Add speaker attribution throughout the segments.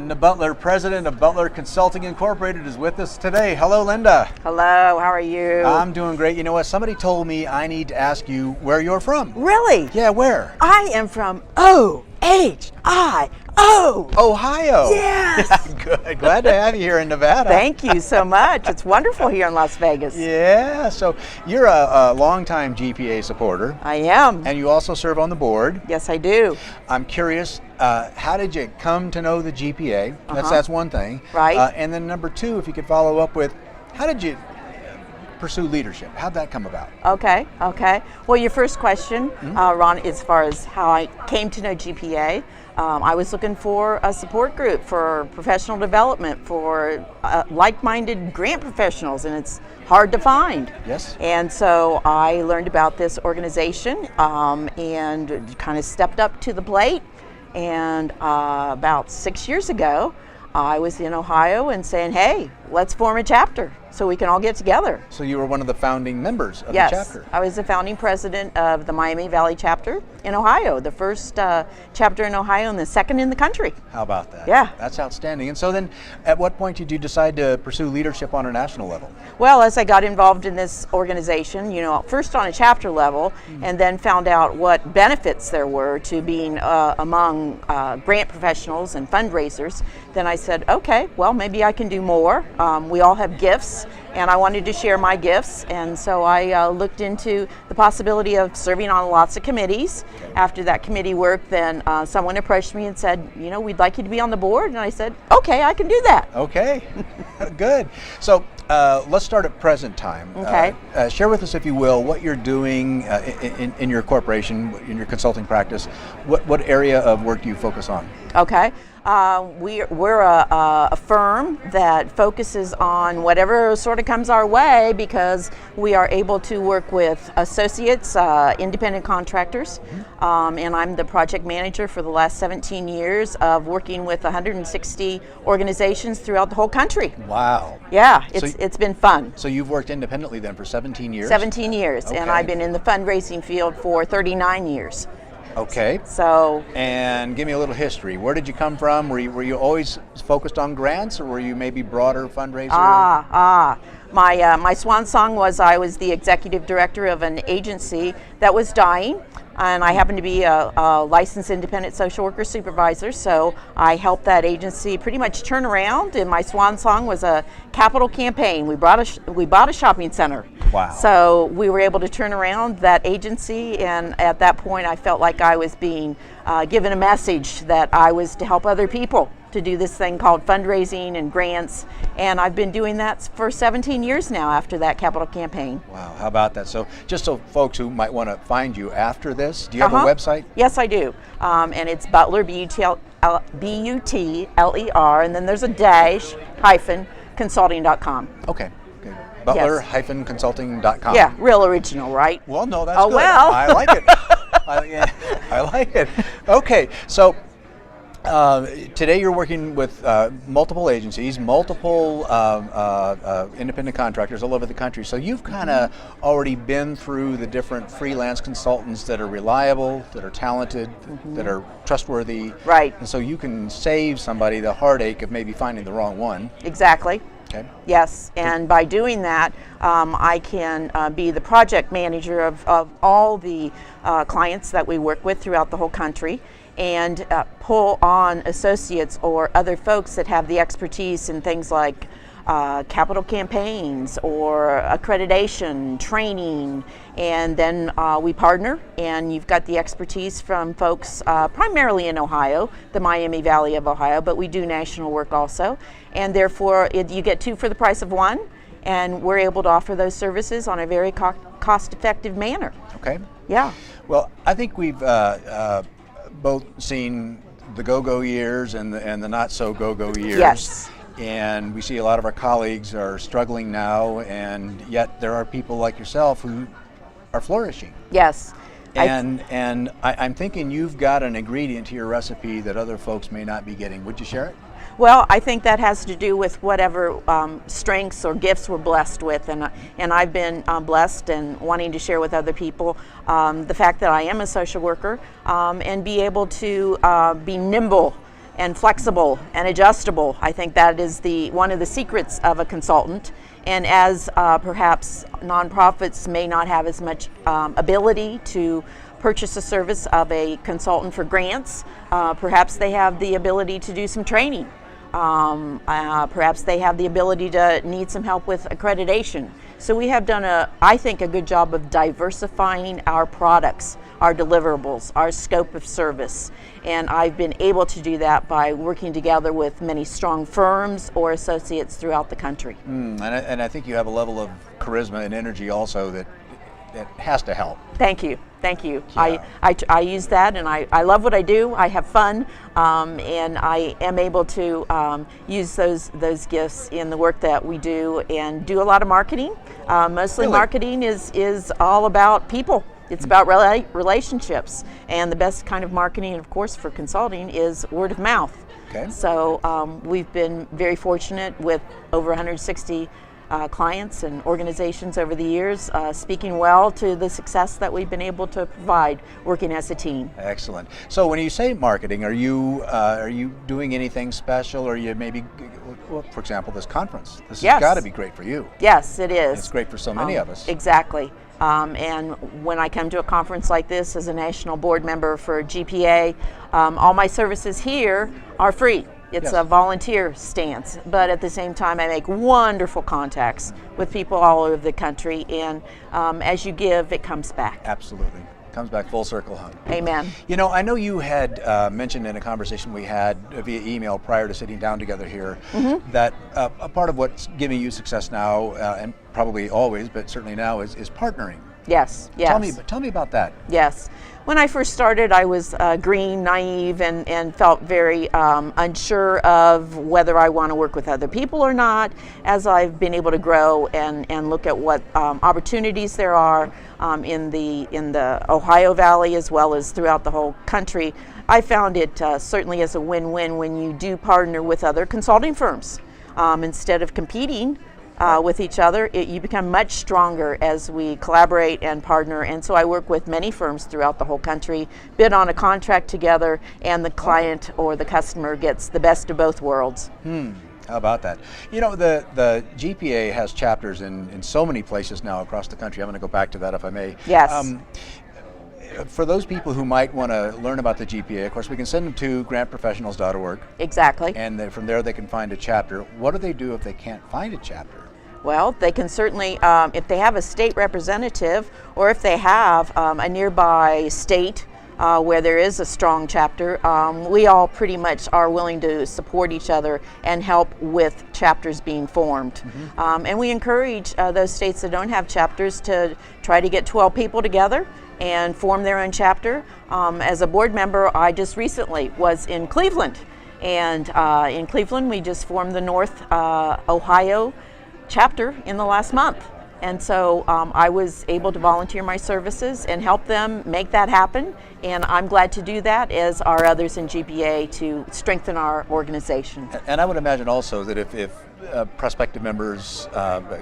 Speaker 1: Linda Butler, president of Butler Consulting Incorporated, is with us today. Hello, Linda.
Speaker 2: Hello, how are you?
Speaker 1: I'm doing great. You know what? Somebody told me I need to ask you where you're from.
Speaker 2: Really?
Speaker 1: Yeah, where?
Speaker 2: I am from Ohio.
Speaker 1: Ohio.
Speaker 2: Yes.
Speaker 1: Good. Glad to have you here in Nevada.
Speaker 2: Thank you so much. It's wonderful here in Las Vegas.
Speaker 1: Yeah, so you're a longtime GPA supporter.
Speaker 2: I am.
Speaker 1: And you also serve on the board.
Speaker 2: Yes, I do.
Speaker 1: I'm curious, how did you come to know the GPA? That's one thing.
Speaker 2: Right.
Speaker 1: And then number two, if you could follow up with, how did you pursue leadership? How'd that come about?
Speaker 2: Okay. Well, your first question, Ron, as far as how I came to know GPA, I was looking for a support group for professional development for like-minded grant professionals, and it's hard to find.
Speaker 1: Yes.
Speaker 2: And so I learned about this organization and kind of stepped up to the plate. And about 6 years ago, I was in Ohio and saying, hey, let's form a chapter so we can all get together.
Speaker 1: So you were one of the founding members of the
Speaker 2: Yes,
Speaker 1: chapter.
Speaker 2: I was the founding president of the Miami Valley chapter in Ohio, the first chapter in Ohio and the second in the country.
Speaker 1: How about that?
Speaker 2: Yeah.
Speaker 1: That's outstanding. And so then, at what point did you decide to pursue leadership on a national level?
Speaker 2: Well, as I got involved in this organization, first on a chapter level, and then found out what benefits there were to being among grant professionals and fundraisers, then I said, okay, well, maybe I can do more. We all have gifts, and I wanted to share my gifts, and so I looked into the possibility of serving on lots of committees. Okay. After that committee work, then someone approached me and said, we'd like you to be on the board, and I said, okay, I can do that.
Speaker 1: Okay, good. So let's start at present time.
Speaker 2: Okay.
Speaker 1: Share with us, if you will, what you're doing in your corporation, in your consulting practice. What area of work do you focus on?
Speaker 2: Okay. We're a firm that focuses on whatever sort of comes our way, because we are able to work with associates, independent contractors, and I'm the project manager for the last 17 years of working with 160 organizations throughout the whole country.
Speaker 1: Wow.
Speaker 2: Yeah, it's been fun.
Speaker 1: So you've worked independently then for 17 years?
Speaker 2: 17 years,
Speaker 1: okay.
Speaker 2: And I've been in the fundraising field for 39 years.
Speaker 1: Okay.
Speaker 2: So.
Speaker 1: And give me a little history. Where did you come from? Were you always focused on grants, or were you maybe broader fundraiser?
Speaker 2: My swan song was I was the executive director of an agency that was dying, and I happened to be a licensed independent social worker supervisor, so I helped that agency pretty much turn around, and my swan song was a capital campaign. We bought a shopping center.
Speaker 1: Wow.
Speaker 2: So we were able to turn around that agency, and at that point I felt like I was being given a message that I was to help other people to do this thing called fundraising and grants, and I've been doing that for 17 years now after that capital campaign.
Speaker 1: Wow, how about that? So just so folks who might want to find you after this, do you have a website?
Speaker 2: Yes, I do, and it's Butler, Butler, and then there's a dash, -consulting.com.
Speaker 1: Okay. Butler-consulting.com.
Speaker 2: Yeah, real original, right?
Speaker 1: Well, no, that's good.
Speaker 2: Well.
Speaker 1: I like it. I like it. Okay, so today you're working with multiple agencies, multiple independent contractors all over the country. So you've kind of already been through the different freelance consultants that are reliable, that are talented, that are trustworthy.
Speaker 2: Right.
Speaker 1: And so you can save somebody the heartache of maybe finding the wrong one.
Speaker 2: Exactly.
Speaker 1: Okay.
Speaker 2: Yes, and by doing that, I can be the project manager of all the clients that we work with throughout the whole country, and pull on associates or other folks that have the expertise in things like capital campaigns or accreditation, training, and then we partner, and you've got the expertise from folks primarily in Ohio, the Miami Valley of Ohio, but we do national work also, and therefore you get two for the price of one, and we're able to offer those services on a very cost-effective manner.
Speaker 1: Okay.
Speaker 2: Yeah.
Speaker 1: Well, I think we've both seen the go-go years and the not-so-go-go years.
Speaker 2: Yes.
Speaker 1: And we see a lot of our colleagues are struggling now, and yet there are people like yourself who are flourishing.
Speaker 2: Yes.
Speaker 1: And I'm thinking you've got an ingredient to your recipe that other folks may not be getting. Would you share it?
Speaker 2: Well, I think that has to do with whatever strengths or gifts we're blessed with, and I've been blessed and wanting to share with other people the fact that I am a social worker and be able to be nimble and flexible and adjustable. I think that is one of the secrets of a consultant. And as perhaps nonprofits may not have as much ability to purchase a service of a consultant for grants, perhaps they have the ability to do some training. Perhaps they have the ability to need some help with accreditation. So we have done, I think, a good job of diversifying our products, our deliverables, our scope of service. And I've been able to do that by working together with many strong firms or associates throughout the country.
Speaker 1: And I think you have a level of charisma and energy also that has to help.
Speaker 2: Thank you. Thank you.
Speaker 1: Yeah.
Speaker 2: I use that, and I love what I do. I have fun, and I am able to use those gifts in the work that we do, and do a lot of marketing. Mostly
Speaker 1: Really?
Speaker 2: marketing is all about people. It's about relationships, and the best kind of marketing, of course, for consulting is word of mouth.
Speaker 1: Okay.
Speaker 2: So we've been very fortunate with over 160 clients and organizations over the years, speaking well to the success that we've been able to provide working as a team.
Speaker 1: Excellent. So when you say marketing, are you doing anything special, or you maybe, well, for example, this conference? This
Speaker 2: Yes.
Speaker 1: has got to be great for you.
Speaker 2: Yes, it is.
Speaker 1: It's great for so many of us.
Speaker 2: Exactly. And when I come to a conference like this as a national board member for GPA, all my services here are free. It's
Speaker 1: Yes.
Speaker 2: a volunteer stance, but at the same time I make wonderful contacts with people all over the country, and as you give, it comes back.
Speaker 1: Absolutely. Comes back full circle, huh?
Speaker 2: Amen.
Speaker 1: You know, I know you had mentioned in a conversation we had via email prior to sitting down together here that a part of what's giving you success now, and probably always, but certainly now, is partnering.
Speaker 2: Yes, yes.
Speaker 1: Tell me about that.
Speaker 2: Yes. When I first started, I was green, naive, and felt very unsure of whether I want to work with other people or not. As I've been able to grow and look at what opportunities there are in the Ohio Valley as well as throughout the whole country, I found it certainly as a win-win when you do partner with other consulting firms. Instead of competing with each other, you become much stronger as we collaborate and partner. And so I work with many firms throughout the whole country, bid on a contract together, and the client or the customer gets the best of both worlds.
Speaker 1: How about that? You know, the GPA has chapters in so many places now across the country. I'm going to go back to that if I may.
Speaker 2: Yes.
Speaker 1: For those people who might want to learn about the GPA, of course, we can send them to grantprofessionals.org.
Speaker 2: Exactly.
Speaker 1: And then from there they can find a chapter. What do they do if they can't find a chapter?
Speaker 2: Well, they can certainly, if they have a state representative, or if they have a nearby state where there is a strong chapter, we all pretty much are willing to support each other and help with chapters being formed. And we encourage those states that don't have chapters to try to get 12 people together and form their own chapter. As a board member, I just recently was in Cleveland, and in Cleveland we just formed the North Ohio chapter in the last month. And so I was able to volunteer my services and help them make that happen. And I'm glad to do that, as are others in GPA, to strengthen our organization.
Speaker 1: And I would imagine also that if prospective members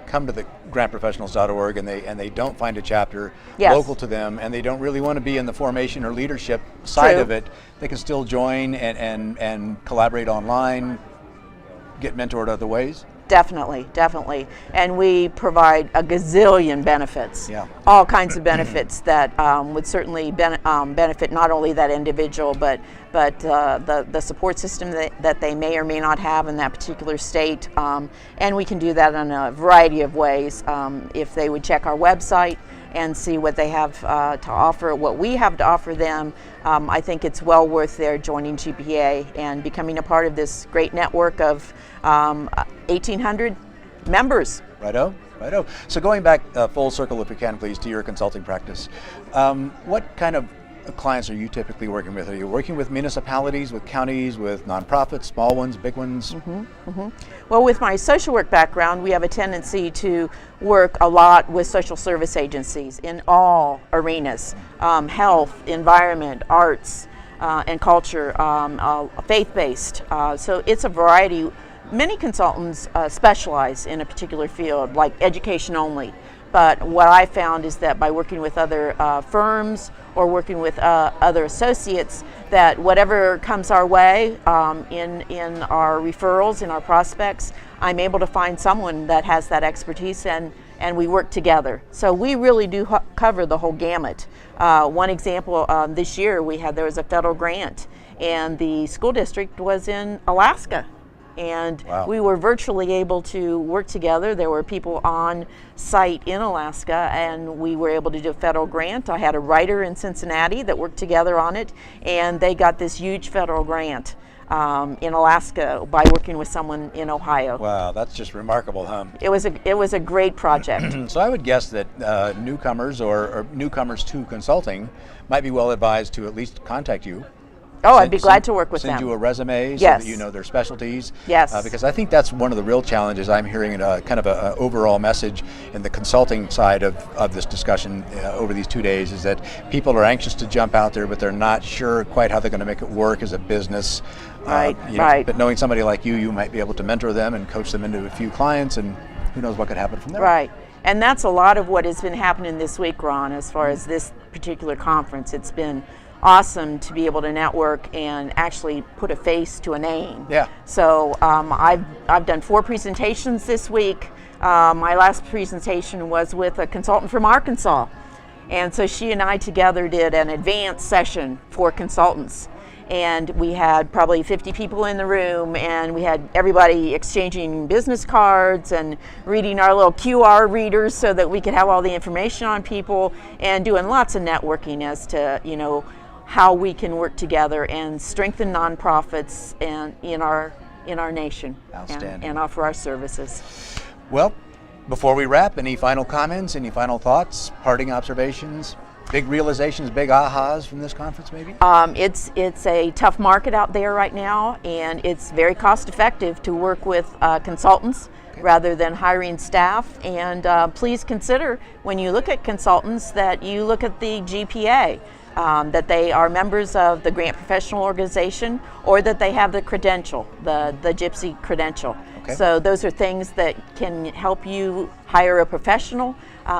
Speaker 1: come to the grantprofessionals.org and they don't find a chapter
Speaker 2: Yes.
Speaker 1: local to them, and they don't really want to be in the formation or leadership side
Speaker 2: True.
Speaker 1: of it, they can still join and collaborate online, get mentored other ways.
Speaker 2: Definitely, definitely. And we provide a gazillion benefits.
Speaker 1: Yeah.
Speaker 2: All kinds of benefits that would certainly benefit not only that individual, but the support system that they may or may not have in that particular state. And we can do that in a variety of ways. If they would check our website and see what they have to offer, what we have to offer them, I think it's well worth their joining GPA and becoming a part of this great network of 1,800 members.
Speaker 1: Righto, righto. So going back full circle, if we can, please, to your consulting practice, what kind of clients are you typically working with? Are you working with municipalities, with counties, with nonprofits, small ones, big ones?
Speaker 2: Well, with my social work background, we have a tendency to work a lot with social service agencies in all arenas: health, environment, arts, and culture, faith-based. So it's a variety. Many consultants specialize in a particular field, like education only. But what I found is that by working with other firms or working with other associates, that whatever comes our way in our referrals, in our prospects, I'm able to find someone that has that expertise, and we work together. So we really do cover the whole gamut. One example, this year there was a federal grant, and the school district was in Alaska. And
Speaker 1: wow.
Speaker 2: We were virtually able to work together. There were people on site in Alaska, and we were able to do a federal grant. I had a writer in Cincinnati that worked together on it, and they got this huge federal grant in Alaska by working with someone in Ohio.
Speaker 1: Wow, that's just remarkable, huh?
Speaker 2: It was a great project.
Speaker 1: So I would guess that newcomers or newcomers to consulting might be well advised to at least contact you.
Speaker 2: Oh, I'd be glad to work with them.
Speaker 1: Send you a resume so
Speaker 2: Yes.
Speaker 1: that you know their specialties.
Speaker 2: Yes.
Speaker 1: Because I think that's one of the real challenges I'm hearing in a kind of an overall message in the consulting side of this discussion over these 2 days, is that people are anxious to jump out there, but they're not sure quite how they're going to make it work as a business.
Speaker 2: Right,
Speaker 1: right. But knowing somebody like you might be able to mentor them and coach them into a few clients, and who knows what could happen from there.
Speaker 2: Right. And that's a lot of what has been happening this week, Ron, as far as this particular conference. It's been awesome to be able to network and actually put a face to a name.
Speaker 1: Yeah.
Speaker 2: So I've done 4 presentations this week. My last presentation was with a consultant from Arkansas, and so she and I together did an advanced session for consultants. And we had probably 50 people in the room, and we had everybody exchanging business cards and reading our little QR readers so that we could have all the information on people, and doing lots of networking as to, how we can work together and strengthen nonprofits and in our nation.
Speaker 1: Outstanding.
Speaker 2: And offer our services.
Speaker 1: Well, before we wrap, any final comments, any final thoughts, parting observations, big realizations, big ahas from this conference maybe?
Speaker 2: It's a tough market out there right now, and it's very cost effective to work with consultants rather than hiring staff. And please consider, when you look at consultants, that you look at the GPA. That they are members of the Grant Professional Organization, or that they have the credential, the GIPSY credential.
Speaker 1: Okay.
Speaker 2: So those are things that can help you hire a professional,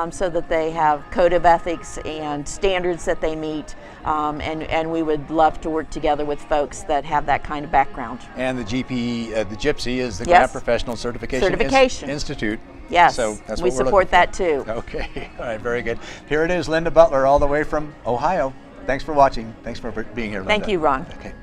Speaker 2: so that they have code of ethics and standards that they meet, and we would love to work together with folks that have that kind of background.
Speaker 1: And the GIPSY is the
Speaker 2: Yes.
Speaker 1: Grant Professional Certification
Speaker 2: Institute.
Speaker 1: Institute.
Speaker 2: Yes,
Speaker 1: So that's
Speaker 2: we
Speaker 1: what we're
Speaker 2: support that too.
Speaker 1: Okay, all right, very good. Here it is, Linda Butler, all the way from Ohio. Thanks for watching. Thanks for being here, Linda.
Speaker 2: Thank you, Ron.
Speaker 1: Okay.